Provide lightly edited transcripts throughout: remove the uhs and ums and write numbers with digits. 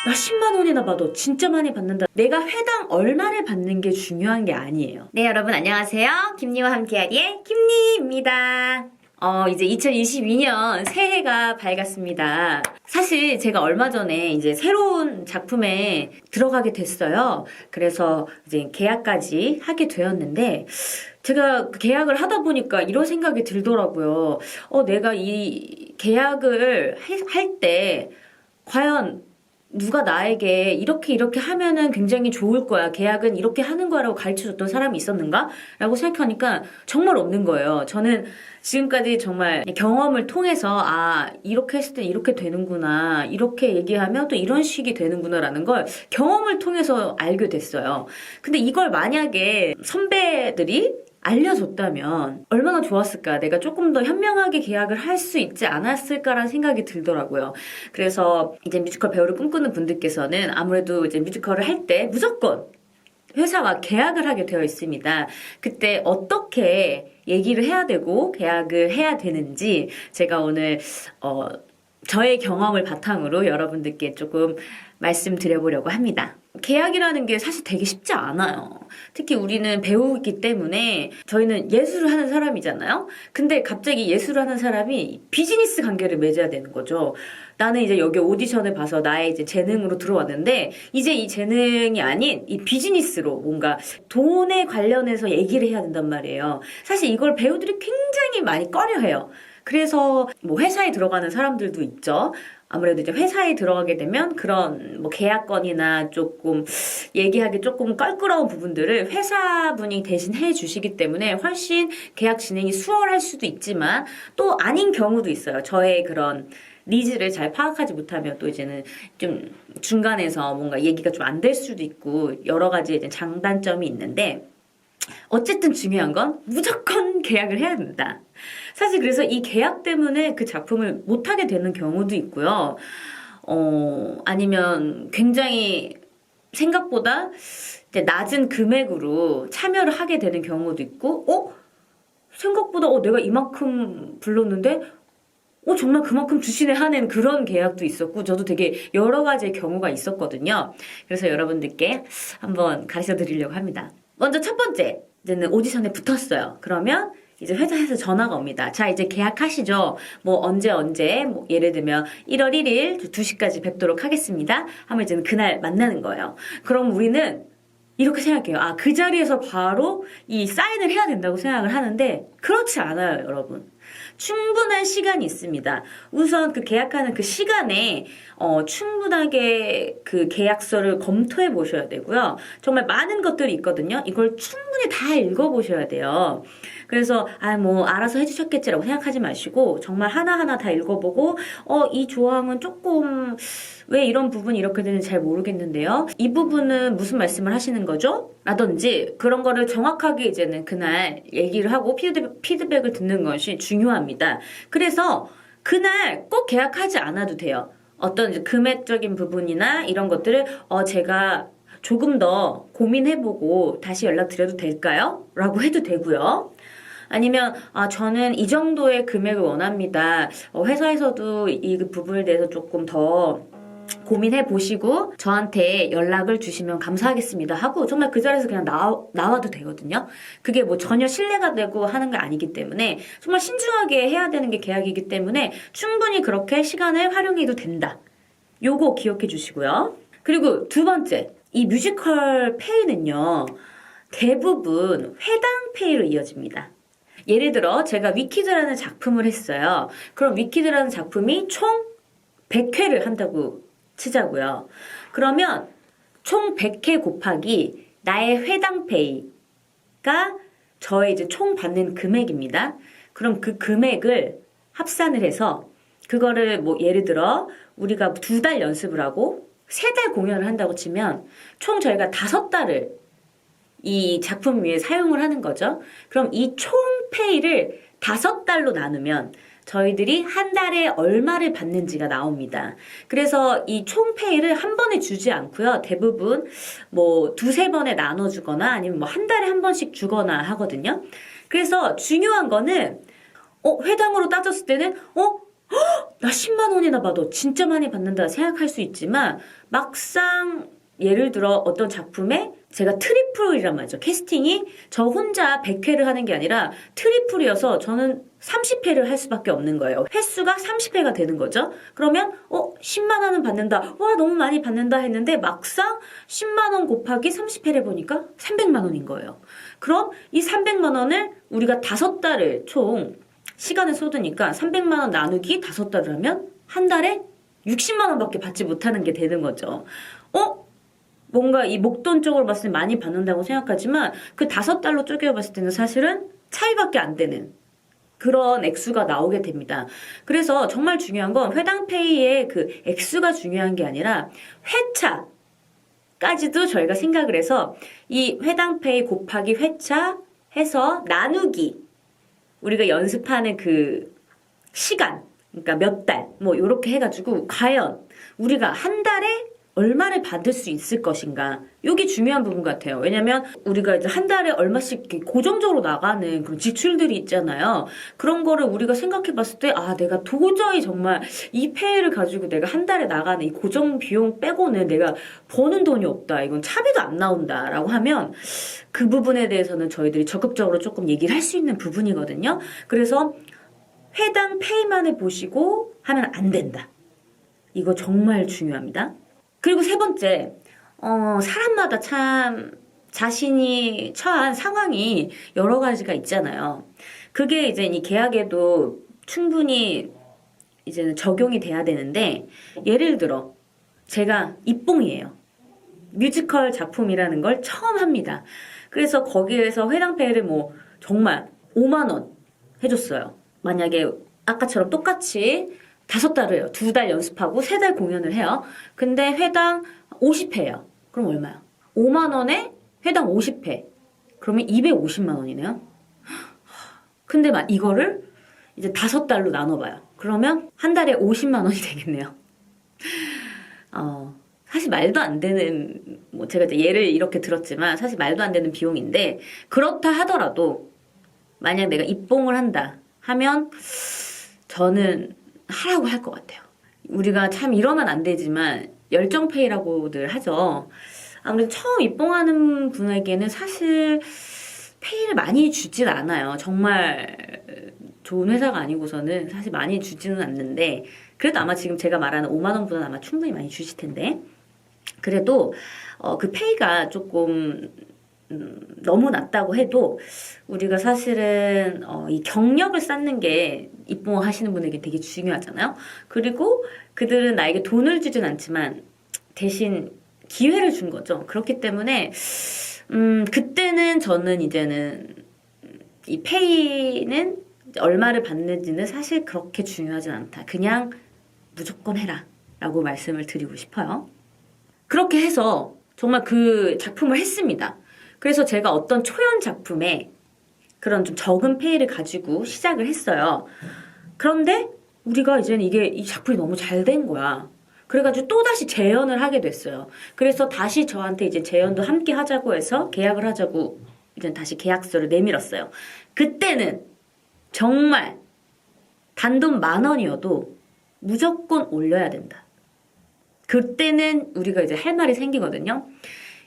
나 10만 원이나 받아. 진짜 많이 받는다. 내가 회당 얼마를 받는 게 중요한 게 아니에요. 네, 여러분 안녕하세요. 김니와 함께하리의 김니입니다. 이제 2022년 새해가 밝았습니다. 사실 제가 얼마 전에 이제 새로운 작품에 들어가게 됐어요. 그래서 이제 계약까지 하게 되었는데, 제가 계약을 하다 보니까 이런 생각이 들더라고요. 내가 이 계약을 할 때, 과연 누가 나에게 이렇게 하면은 굉장히 좋을 거야. 계약은 이렇게 하는 거라고 가르쳐줬던 사람이 있었는가? 라고 생각하니까 정말 없는 거예요. 저는 지금까지 정말 경험을 통해서 이렇게 했을 때 이렇게 되는구나. 이렇게 얘기하면 또 이런 식이 되는구나라는 걸 경험을 통해서 알게 됐어요. 근데 이걸 만약에 선배들이 알려줬다면 얼마나 좋았을까. 내가 조금 더 현명하게 계약을 할 수 있지 않았을까라는 생각이 들더라고요. 그래서 이제 뮤지컬 배우를 꿈꾸는 분들께서는 아무래도 이제 뮤지컬을 할 때 무조건 회사와 계약을 하게 되어 있습니다. 그때 어떻게 얘기를 해야 되고 계약을 해야 되는지 제가 오늘 저의 경험을 바탕으로 여러분들께 조금 말씀드려보려고 합니다. 계약이라는 게 사실 되게 쉽지 않아요. 특히 우리는 배우이기 때문에 저희는 예술을 하는 사람이잖아요. 근데 갑자기 예술을 하는 사람이 비즈니스 관계를 맺어야 되는 거죠. 나는 이제 여기 오디션을 봐서 나의 이제 재능으로 들어왔는데 이제 이 재능이 아닌 이 비즈니스로 뭔가 돈에 관련해서 얘기를 해야 된단 말이에요. 사실 이걸 배우들이 굉장히 많이 꺼려해요. 그래서 뭐 회사에 들어가는 사람들도 있죠. 아무래도 이제 회사에 들어가게 되면 그런 뭐 계약건이나 조금 얘기하기 조금 껄끄러운 부분들을 회사분이 대신 해주시기 때문에 훨씬 계약 진행이 수월할 수도 있지만 또 아닌 경우도 있어요. 저의 그런 니즈를 잘 파악하지 못하면 또 이제는 좀 중간에서 뭔가 얘기가 좀 안 될 수도 있고 여러 가지 이제 장단점이 있는데 어쨌든 중요한 건 무조건 계약을 해야 된다. 사실 그래서 이 계약 때문에 그 작품을 못하게 되는 경우도 있고요. 아니면 굉장히 생각보다 낮은 금액으로 참여를 하게 되는 경우도 있고, 생각보다 내가 이만큼 불렀는데, 정말 그만큼 주시네 하는 그런 계약도 있었고, 저도 되게 여러 가지의 경우가 있었거든요. 그래서 여러분들께 한번 가르쳐 드리려고 합니다. 먼저 첫 번째, 이제는 오디션에 붙었어요. 그러면 이제 회사에서 전화가 옵니다. 자, 이제 계약하시죠. 뭐 언제, 뭐 예를 들면 1월 1일 2시까지 뵙도록 하겠습니다. 하면 이제는 그날 만나는 거예요. 그럼 우리는 이렇게 생각해요. 그 자리에서 바로 이 사인을 해야 된다고 생각을 하는데 그렇지 않아요, 여러분. 충분한 시간이 있습니다. 우선 그 계약하는 그 시간에 충분하게 그 계약서를 검토해 보셔야 되고요. 정말 많은 것들이 있거든요. 이걸 충분히 다 읽어보셔야 돼요. 그래서 뭐 알아서 해주셨겠지라고 생각하지 마시고 정말 하나하나 다 읽어보고 이 조항은 조금 왜 이런 부분이 이렇게 되는지 잘 모르겠는데요. 이 부분은 무슨 말씀을 하시는 거죠? 라든지 그런 거를 정확하게 이제는 그날 얘기를 하고 피드백을 듣는 것이 중요합니다. 그래서 그날 꼭 계약하지 않아도 돼요. 어떤 이제 금액적인 부분이나 이런 것들을 제가 조금 더 고민해보고 다시 연락드려도 될까요? 라고 해도 되고요. 아니면 저는 이 정도의 금액을 원합니다. 회사에서도 이 부분에 대해서 조금 더 고민해 보시고 저한테 연락을 주시면 감사하겠습니다 하고 정말 그 자리에서 그냥 나와도 되거든요. 그게 뭐 전혀 신뢰가 되고 하는 게 아니기 때문에 정말 신중하게 해야 되는 게 계약이기 때문에 충분히 그렇게 시간을 활용해도 된다. 요거 기억해 주시고요. 그리고 두 번째, 이 뮤지컬 페이는요. 대부분 회당 페이로 이어집니다. 예를 들어 제가 위키드라는 작품을 했어요. 그럼 위키드라는 작품이 총 100회를 한다고 치자고요. 그러면 총 100회 곱하기 나의 회당 페이가 저의 이제 총 받는 금액입니다. 그럼 그 금액을 합산을 해서 그거를 뭐 예를 들어 우리가 2달 연습을 하고 3달 공연을 한다고 치면 총 저희가 5달을 이 작품 위에 사용을 하는 거죠. 그럼 이 총 페이를 5달로 나누면 저희들이 한 달에 얼마를 받는지가 나옵니다. 그래서 이 총 페이를 한 번에 주지 않고요. 대부분 뭐 2-3번에 나눠주거나 아니면 뭐 한 달에 한 번씩 주거나 하거든요. 그래서 중요한 거는 회당으로 따졌을 때는 나 10만 원이나 받아. 진짜 많이 받는다 생각할 수 있지만 막상 예를 들어 어떤 작품에 제가 트리플이란 말이죠. 캐스팅이 저 혼자 100회를 하는 게 아니라 트리플이어서 저는 30회를 할 수밖에 없는 거예요. 횟수가 30회가 되는 거죠. 그러면 10만 원은 받는다. 와 너무 많이 받는다 했는데 막상 10만 원 곱하기 30회를 보니까 300만 원인 거예요. 그럼 이 300만 원을 우리가 5달을 총 시간을 쏟으니까 300만 원 나누기 5달을 하면 한 달에 60만 원밖에 받지 못하는 게 되는 거죠. 뭔가 이 목돈 쪽으로 봤을 때 많이 받는다고 생각하지만 그 5달로 쪼개봤을 때는 사실은 차이밖에 안 되는 그런 액수가 나오게 됩니다. 그래서 정말 중요한 건 회당페이의 그 액수가 중요한 게 아니라 회차까지도 저희가 생각을 해서 이 회당페이 곱하기 회차 해서 나누기 우리가 연습하는 그 시간 그러니까 몇 달 뭐 이렇게 해가지고 과연 우리가 한 달에 얼마를 받을 수 있을 것인가 이게 중요한 부분 같아요. 왜냐면 우리가 이제 한 달에 얼마씩 이렇게 고정적으로 나가는 그런 지출들이 있잖아요. 그런 거를 우리가 생각해 봤을 때 내가 도저히 정말 이 페이를 가지고 내가 한 달에 나가는 이 고정 비용 빼고는 내가 버는 돈이 없다. 이건 차비도 안 나온다 라고 하면 그 부분에 대해서는 저희들이 적극적으로 조금 얘기를 할 수 있는 부분이거든요. 그래서 회당 페이만을 보시고 하면 안 된다. 이거 정말 중요합니다. 그리고 세 번째, 사람마다 참 자신이 처한 상황이 여러 가지가 있잖아요. 그게 이제 이 계약에도 충분히 이제는 적용이 돼야 되는데, 예를 들어, 제가 입봉이에요. 뮤지컬 작품이라는 걸 처음 합니다. 그래서 거기에서 회당페이를 뭐 정말 5만 원 해줬어요. 만약에 아까처럼 똑같이 5달을 해요. 2달 연습하고 3달 공연을 해요. 근데 회당 50회예요. 그럼 얼마야? 5만 원에 회당 50회. 그러면 250만 원이네요. 근데 이거를 이제 5달로 나눠봐요. 그러면 한 달에 50만 원이 되겠네요. 사실 말도 안 되는, 뭐 제가 이제 예를 이렇게 들었지만 사실 말도 안 되는 비용인데 그렇다 하더라도 만약 내가 입봉을 한다 하면 저는 하라고 할 것 같아요. 우리가 참 이러면 안 되지만 열정페이라고들 하죠. 아무래도 처음 입봉하는 분에게는 사실 페이를 많이 주진 않아요. 정말 좋은 회사가 아니고서는 사실 많이 주지는 않는데 그래도 아마 지금 제가 말하는 5만 원보다는 아마 충분히 많이 주실 텐데 그래도 그 페이가 조금 너무 낮다고 해도 우리가 사실은 이 경력을 쌓는 게 입봉을 하시는 분에게 되게 중요하잖아요. 그리고 그들은 나에게 돈을 주진 않지만 대신 기회를 준 거죠. 그렇기 때문에 그때는 저는 이제는 이 페이는 얼마를 받는지는 사실 그렇게 중요하진 않다. 그냥 무조건 해라 라고 말씀을 드리고 싶어요. 그렇게 해서 정말 그 작품을 했습니다. 그래서 제가 어떤 초연 작품에 그런 좀 적은 페이를 가지고 시작을 했어요. 그런데 우리가 이제는 이 작품이 너무 잘 된 거야. 그래가지고 또다시 재연을 하게 됐어요. 그래서 다시 저한테 이제 재연도 함께 하자고 해서 계약을 하자고 이제 다시 계약서를 내밀었어요. 그때는 정말 단돈 10,000원이어도 무조건 올려야 된다. 그때는 우리가 이제 할 말이 생기거든요.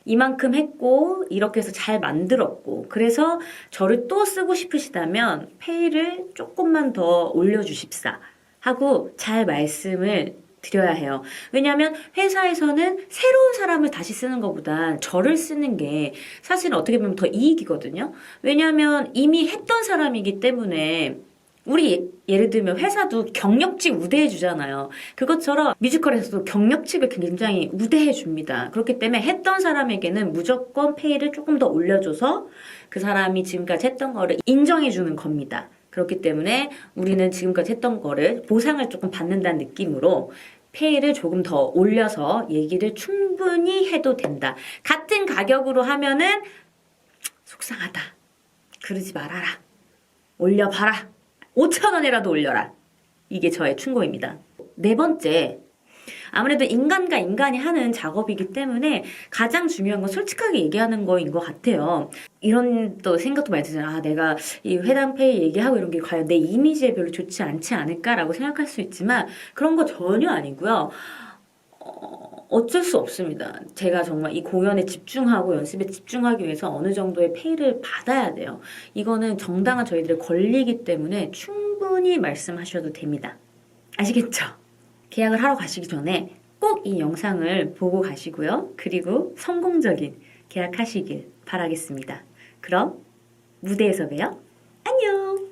이만큼 했고 이렇게 해서 잘 만들었고 그래서 저를 또 쓰고 싶으시다면 페이를 조금만 더 올려주십사 하고 잘 말씀을 드려야 해요. 왜냐하면 회사에서는 새로운 사람을 다시 쓰는 것보다 저를 쓰는 게 사실은 어떻게 보면 더 이익이거든요. 왜냐하면 이미 했던 사람이기 때문에 우리 예를 들면 회사도 경력직 우대해 주잖아요. 그것처럼 뮤지컬에서도 경력직을 굉장히 우대해 줍니다. 그렇기 때문에 했던 사람에게는 무조건 페이를 조금 더 올려줘서 그 사람이 지금까지 했던 거를 인정해 주는 겁니다. 그렇기 때문에 우리는 지금까지 했던 거를 보상을 조금 받는다는 느낌으로 페이를 조금 더 올려서 얘기를 충분히 해도 된다. 같은 가격으로 하면은 속상하다. 그러지 말아라. 올려봐라. 5,000원이라도 올려라. 이게 저의 충고입니다. 네 번째, 아무래도 인간과 인간이 하는 작업이기 때문에 가장 중요한 건 솔직하게 얘기하는 거인 것 같아요. 이런 또 생각도 많이 들잖아요. 아, 내가 이 회담페이 얘기하고 이런 게 과연 내 이미지에 별로 좋지 않지 않을까라고 생각할 수 있지만 그런 거 전혀 아니고요. 어쩔 수 없습니다. 제가 정말 이 공연에 집중하고 연습에 집중하기 위해서 어느 정도의 페이를 받아야 돼요. 이거는 정당한 저희들의 권리이기 때문에 충분히 말씀하셔도 됩니다. 아시겠죠? 계약을 하러 가시기 전에 꼭 이 영상을 보고 가시고요. 그리고 성공적인 계약하시길 바라겠습니다. 그럼 무대에서 봬요. 안녕!